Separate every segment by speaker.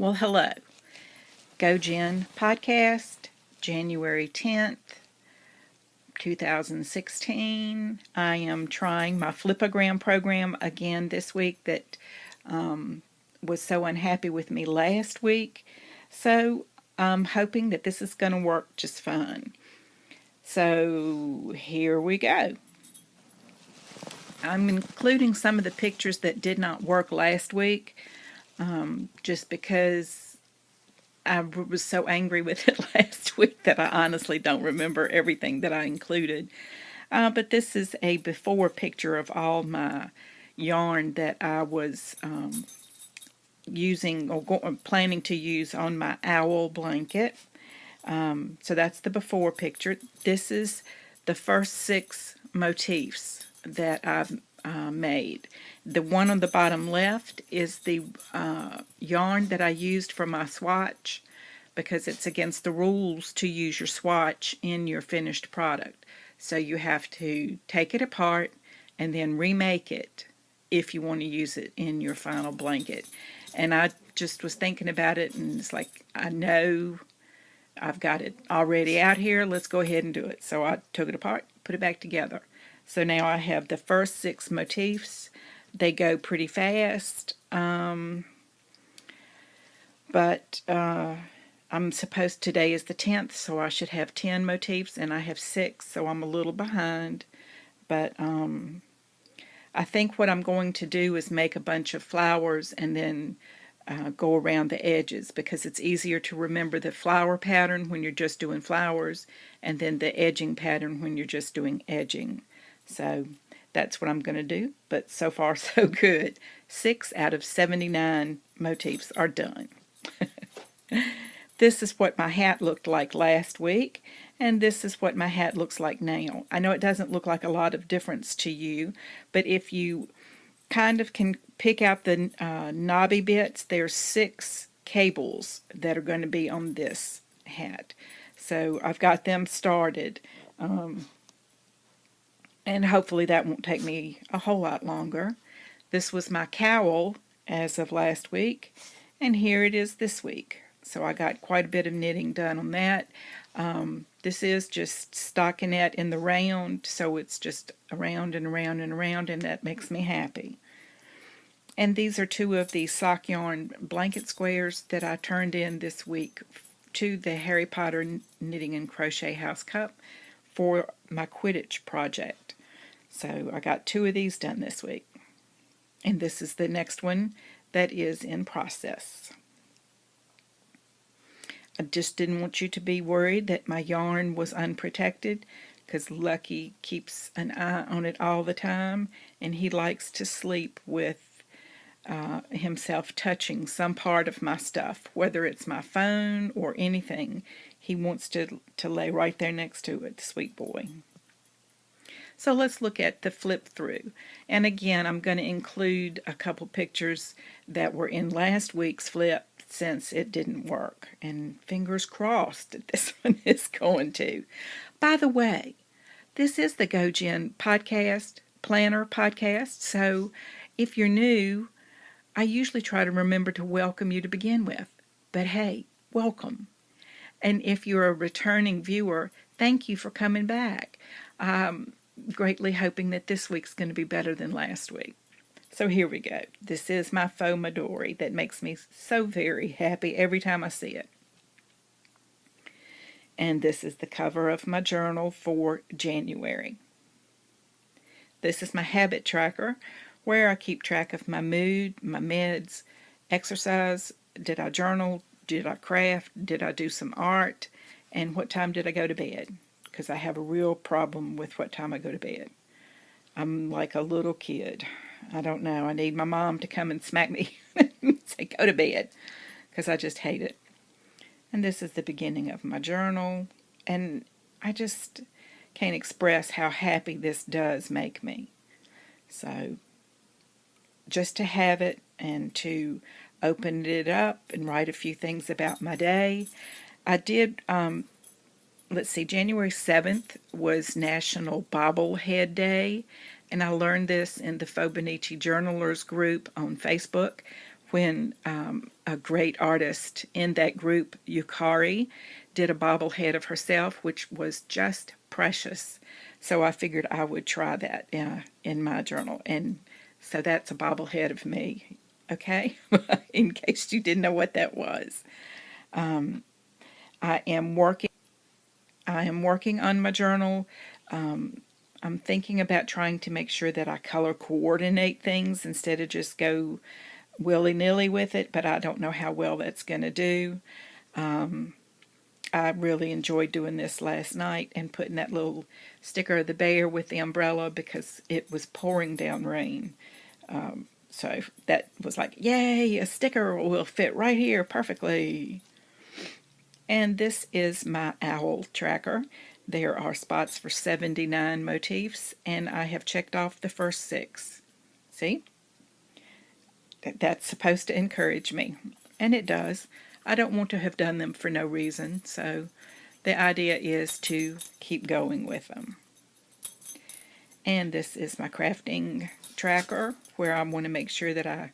Speaker 1: Well, hello. Gojenn podcast, January 10th, 2016. I am trying my flipogram program again this week that was so unhappy with me last week. So I'm hoping that this is going to work just fine. So here we go. I'm including some of the pictures that did not work last week just because I was so angry with it last week that I honestly don't remember everything that I included. But this is a before picture of all my yarn that I was using or planning to use on my owl blanket. So that's the before picture. This is the first 6 motifs that I've made. The one on the bottom left is the yarn that I used for my swatch, because it's against the rules to use your swatch in your finished product. So you have to take it apart and then remake it if you want to use it in your final blanket. And I just was thinking about it, and it's like, I know I've got it already out here, let's go ahead and do it. So I took it apart, put it back together. So now I have the first 6 motifs. They go pretty fast, but I'm supposed, today is the 10th, so I should have 10 motifs, and I have 6, so I'm a little behind. But I think what I'm going to do is make a bunch of flowers and then go around the edges, because it's easier to remember the flower pattern when you're just doing flowers, and then the edging pattern when you're just doing edging. So that's what I'm going to do, but so far so good. 6 out of 79 motifs are done. This is what my hat looked like last week, and this is what my hat looks like now. I know it doesn't look like a lot of difference to you, but if you kind of can pick out the knobby bits, there's 6 cables that are going to be on this hat. So I've got them started. And hopefully that won't take me a whole lot longer. This was my cowl as of last week, and here it is this week. So I got quite a bit of knitting done on that. This is just stockinette in the round, so it's just around and around and around, and that makes me happy. And these are 2 of the sock yarn blanket squares that I turned in this week to the Harry Potter Knitting and Crochet House Cup for my Quidditch project. So I got 2 of these done this week. And this is the next one that is in process. I just didn't want you to be worried that my yarn was unprotected, because Lucky keeps an eye on it all the time, and he likes to sleep with himself touching some part of my stuff, whether it's my phone or anything. He wants to lay right there next to it, sweet boy. So let's look at the flip through. And again, I'm going to include a couple pictures that were in last week's flip, since it didn't work. And fingers crossed that this one is going to. By the way, this is the Gojenn podcast, planner podcast. So if you're new, I usually try to remember to welcome you to begin with. But hey, welcome. And if you're a returning viewer, thank you for coming back. I'm greatly hoping that this week's going to be better than last week. So here we go. This is my Fauxmidori that makes me so very happy every time I see it. And this is the cover of my journal for January. This is my habit tracker, where I keep track of my mood, my meds, exercise, did I journal, did I craft, did I do some art, and what time did I go to bed? Because I have a real problem with what time I go to bed. I'm like a little kid. I don't know. I need my mom to come and smack me and say, go to bed, because I just hate it. And this is the beginning of my journal, and I just can't express how happy this does make me. So just to have it and to open it up and write a few things about my day. I did, let's see, January 7th was National Bobblehead Day, and I learned this in the Fauxbonichi Journalers group on Facebook, when a great artist in that group, Yukari, did a bobblehead of herself, which was just precious. So I figured I would try that in my journal. And so that's a bobblehead of me, okay? In case you didn't know what that was. I am working on my journal. I'm thinking about trying to make sure that I color coordinate things instead of just go willy-nilly with it, but I don't know how well that's going to do. I really enjoyed doing this last night and putting that little sticker of the bear with the umbrella because it was pouring down rain. So that was like, yay, a sticker will fit right here perfectly. And this is my owl tracker. There are spots for 79 motifs, and I have checked off the first 6. See? That's supposed to encourage me, and it does. I don't want to have done them for no reason, so the idea is to keep going with them. And this is my crafting tracker, where I want to make sure that I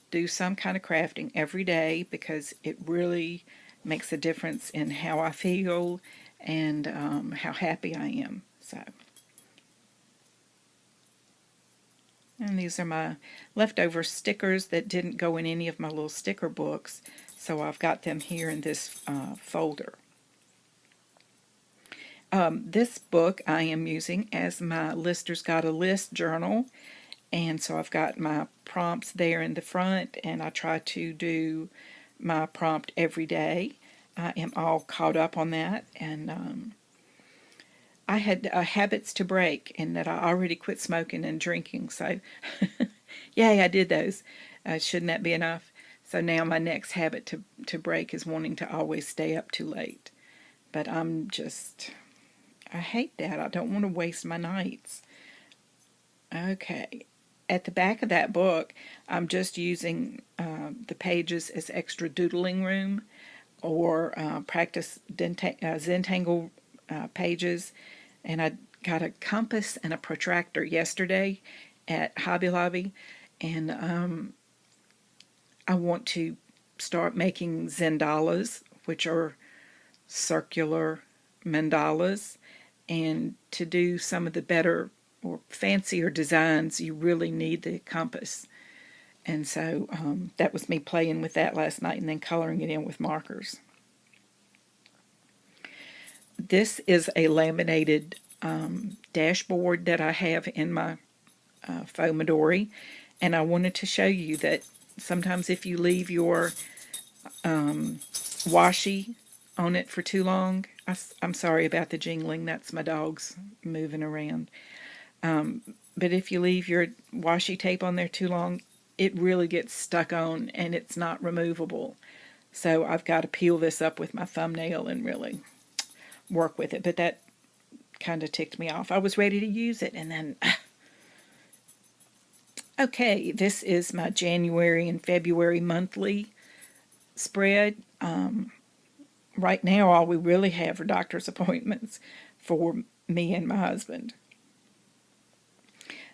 Speaker 1: do some kind of crafting every day because it really makes a difference in how I feel and how happy I am. And these are my leftover stickers that didn't go in any of my little sticker books, so I've got them here in this folder. This book I am using as my Lister's Got a List journal, and so I've got my prompts there in the front, and I try to do my prompt every day. I am all caught up on that, and I had habits to break, and that I already quit smoking and drinking, so yay, I did those. Shouldn't that be enough? So now my next habit to break is wanting to always stay up too late. But I hate that. I don't want to waste my nights. Okay. At the back of that book, I'm just using the pages as extra doodling room or practice Zentangle pages. And I got a compass and a protractor yesterday at Hobby Lobby, and I want to start making zendalas, which are circular mandalas, and to do some of the better or fancier designs, you really need the compass. And so that was me playing with that last night and then coloring it in with markers. This is a laminated dashboard that I have in my Fauxmidori, and I wanted to show you that sometimes if you leave your washi on it for too long, I'm sorry about the jingling, that's my dogs moving around, but if you leave your washi tape on there too long, it really gets stuck on and it's not removable. So I've got to peel this up with my thumbnail and really work with it, but that kind of ticked me off. I was ready to use it, and then okay, this is my January and February monthly spread. Right now all we really have are doctor's appointments for me and my husband.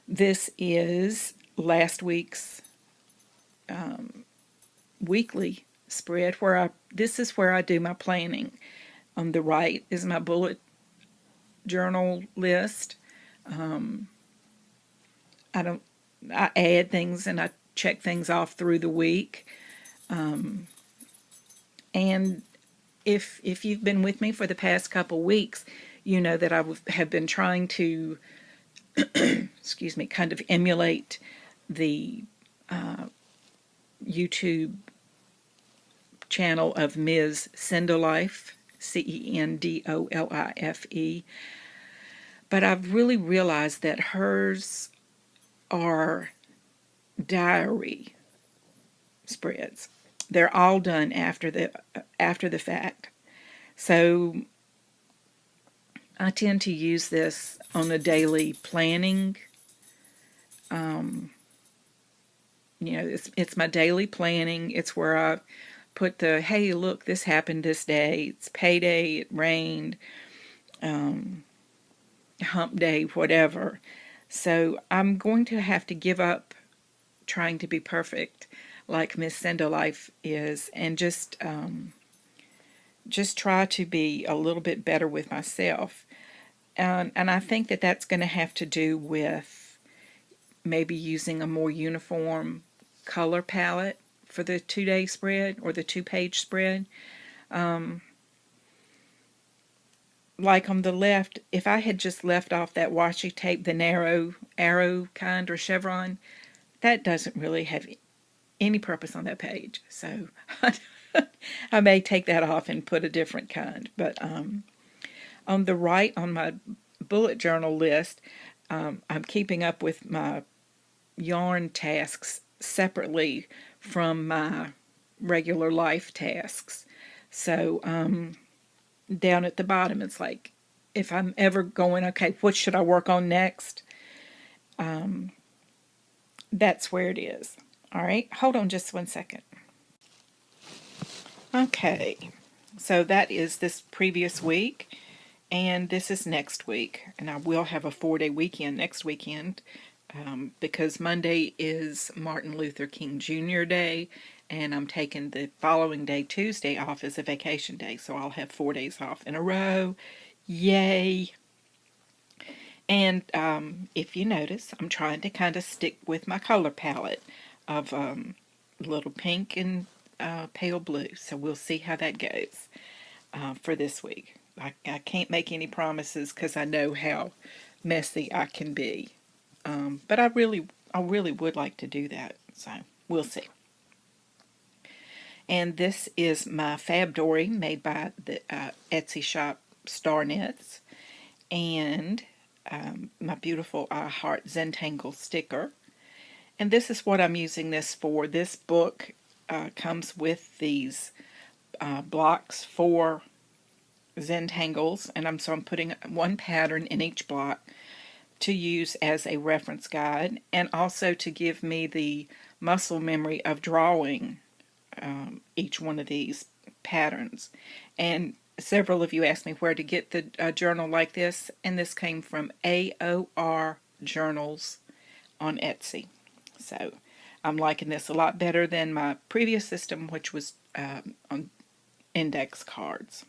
Speaker 1: This is last week's weekly spread where this is where I do my planning. On the right is my bullet journal list. I add things and I check things off through the week. And if you've been with me for the past couple weeks, you know that I have been trying to, excuse me, kind of emulate the YouTube channel of Ms. Cendolife, Cendolife. But I've really realized that hers are diary spreads. They're all done after the fact. So I tend to use this on a daily planning. It's my daily planning. It's where I put the, hey, look, this happened this day. It's payday, it rained, hump day, whatever. So I'm going to have to give up trying to be perfect like Miss Sendolife is, and just try to be a little bit better with myself. And I think that that's going to have to do with maybe using a more uniform color palette for the 2-day spread or the 2-page spread. Like on the left, if I had just left off that washi tape, the narrow arrow kind or chevron, that doesn't really have any purpose on that page. So I may take that off and put a different kind. But on the right, on my bullet journal list, I'm keeping up with my yarn tasks separately from my regular life tasks. So down at the bottom, it's like, if I'm ever going, okay, what should I work on next? That's where it is. All right, hold on just 1 second. Okay, so that is this previous week, and this is next week. And I will have a 4-day weekend next weekend because Monday is Martin Luther King Jr. Day, and I'm taking the following day, Tuesday, off as a vacation day. So I'll have 4 days off in a row. Yay! And if you notice, I'm trying to kind of stick with my color palette of little pink and pale blue. So we'll see how that goes for this week. I can't make any promises because I know how messy I can be. But I really would like to do that. So we'll see. And this is my Fauxbonichi made by the Etsy shop Star Knits, and my beautiful I Heart Zentangle sticker. And this is what I'm using this for. This book comes with these blocks for Zentangles, and I'm putting one pattern in each block to use as a reference guide, and also to give me the muscle memory of drawing each one of these patterns. And several of you asked me where to get the journal like this, and this came from AOR Journals on Etsy. So I'm liking this a lot better than my previous system, which was on index cards.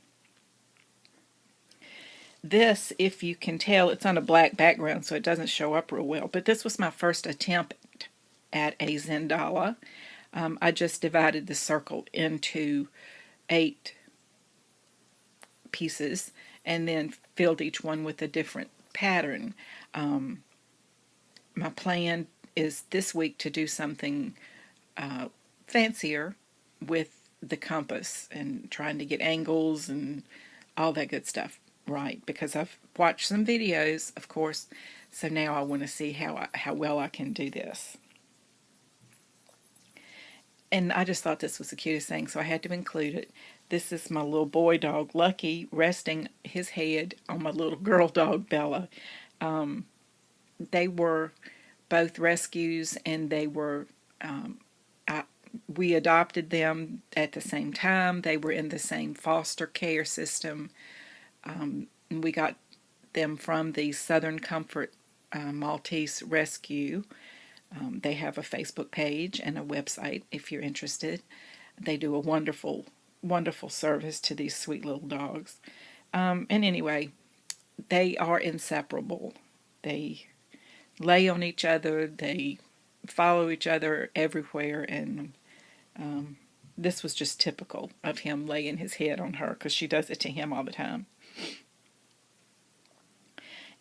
Speaker 1: This, if you can tell, it's on a black background, so it doesn't show up real well, but this was my first attempt at a Zendawa. I just divided the circle into 8 pieces and then filled each one with a different pattern. My plan is this week to do something fancier with the compass and trying to get angles and all that good stuff right, because I've watched some videos, of course, so now I want to see how well I can do this. And I just thought this was the cutest thing, so I had to include it. This is my little boy dog, Lucky, resting his head on my little girl dog, Bella. They were both rescues, and they were, we adopted them at the same time. They were in the same foster care system. We got them from the Southern Comfort Maltese Rescue. They have a Facebook page and a website if you're interested. They do a wonderful, wonderful service to these sweet little dogs. And anyway, they are inseparable. They lay on each other. They follow each other everywhere. And this was just typical of him laying his head on her, because she does it to him all the time.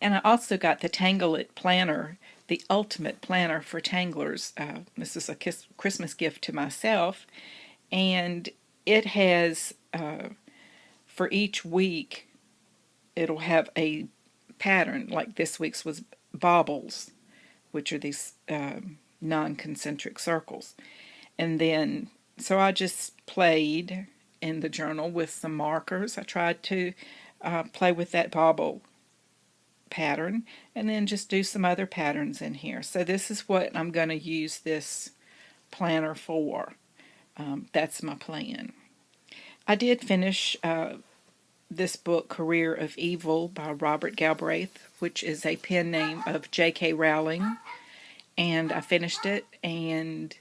Speaker 1: And I also got the Tangle It Planner, the ultimate planner for tanglers. This is a Christmas gift to myself, and it has, for each week, it'll have a pattern, like this week's was baubles, which are these non-concentric circles. And then, so I just played in the journal with some markers. I tried to play with that bauble pattern, and then just do some other patterns in here. So this is what I'm going to use this planner for. That's my plan. I did finish this book, Career of Evil by Robert Galbraith, which is a pen name of J.K. Rowling, and I finished it, and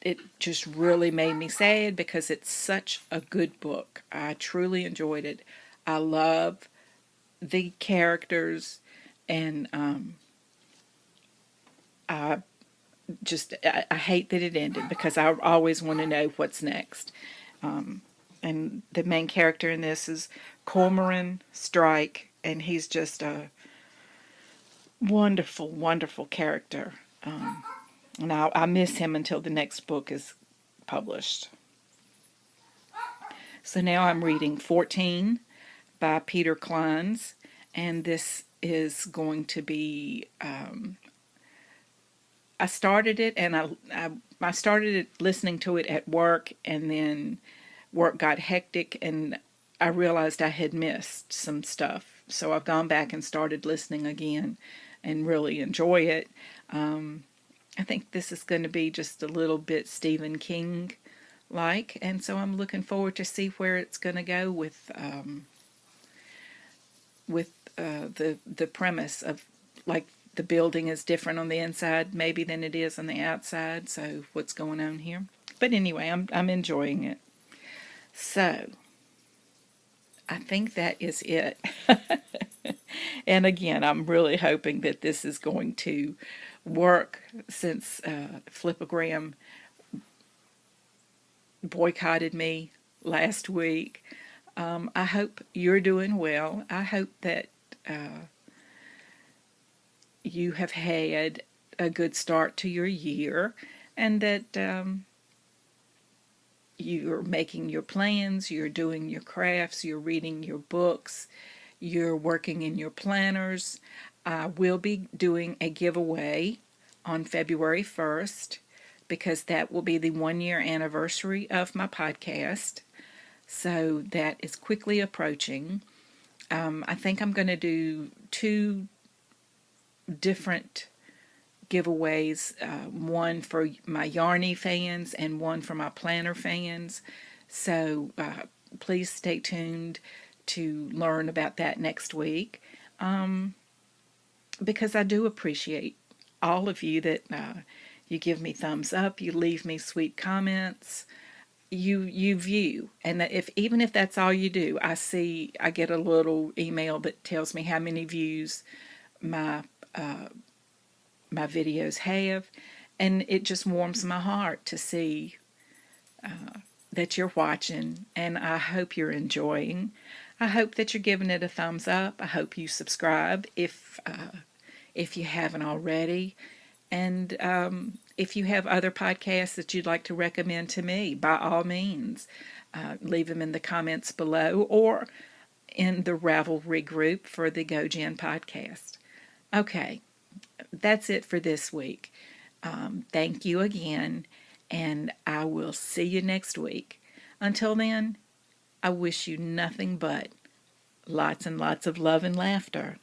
Speaker 1: it just really made me sad because it's such a good book. I truly enjoyed it. I love the characters, and I I hate that it ended because I always want to know what's next. And the main character in this is Cormoran Strike, and he's just a wonderful, wonderful character. And I miss him until the next book is published. So now I'm reading 14 by Peter Kleins, and this is going to be. I started it, and I started it listening to it at work, and then work got hectic, and I realized I had missed some stuff. So I've gone back and started listening again, and really enjoy it. I think this is going to be just a little bit Stephen King like, and so I'm looking forward to see where it's going to go with the premise of, like, the building is different on the inside maybe than it is on the outside. So what's going on here? But anyway, I'm enjoying it. So I think that is it. And again, I'm really hoping that this is going to work, since Flipogram boycotted me last week. I hope you're doing well. I hope that you have had a good start to your year, and that you're making your plans, you're doing your crafts, you're reading your books, you're working in your planners. I will be doing a giveaway on February 1st, because that will be the 1 year anniversary of my podcast. So that is quickly approaching. I think I'm going to do 2 different giveaways, one for my Yarny fans and one for my planner fans. So please stay tuned to learn about that next week, because I do appreciate all of you that you give me thumbs up, you leave me sweet comments, you view, and that even if that's all you do, I get a little email that tells me how many views my my videos have, and it just warms my heart to see that you're watching, and I hope you're enjoying. I hope that you're giving it a thumbs up. I hope you subscribe if you haven't already. And if you have other podcasts that you'd like to recommend to me, by all means, leave them in the comments below or in the Ravelry group for the gojenn podcast. Okay, that's it for this week. Thank you again, and I will see you next week. Until then, I wish you nothing but lots and lots of love and laughter.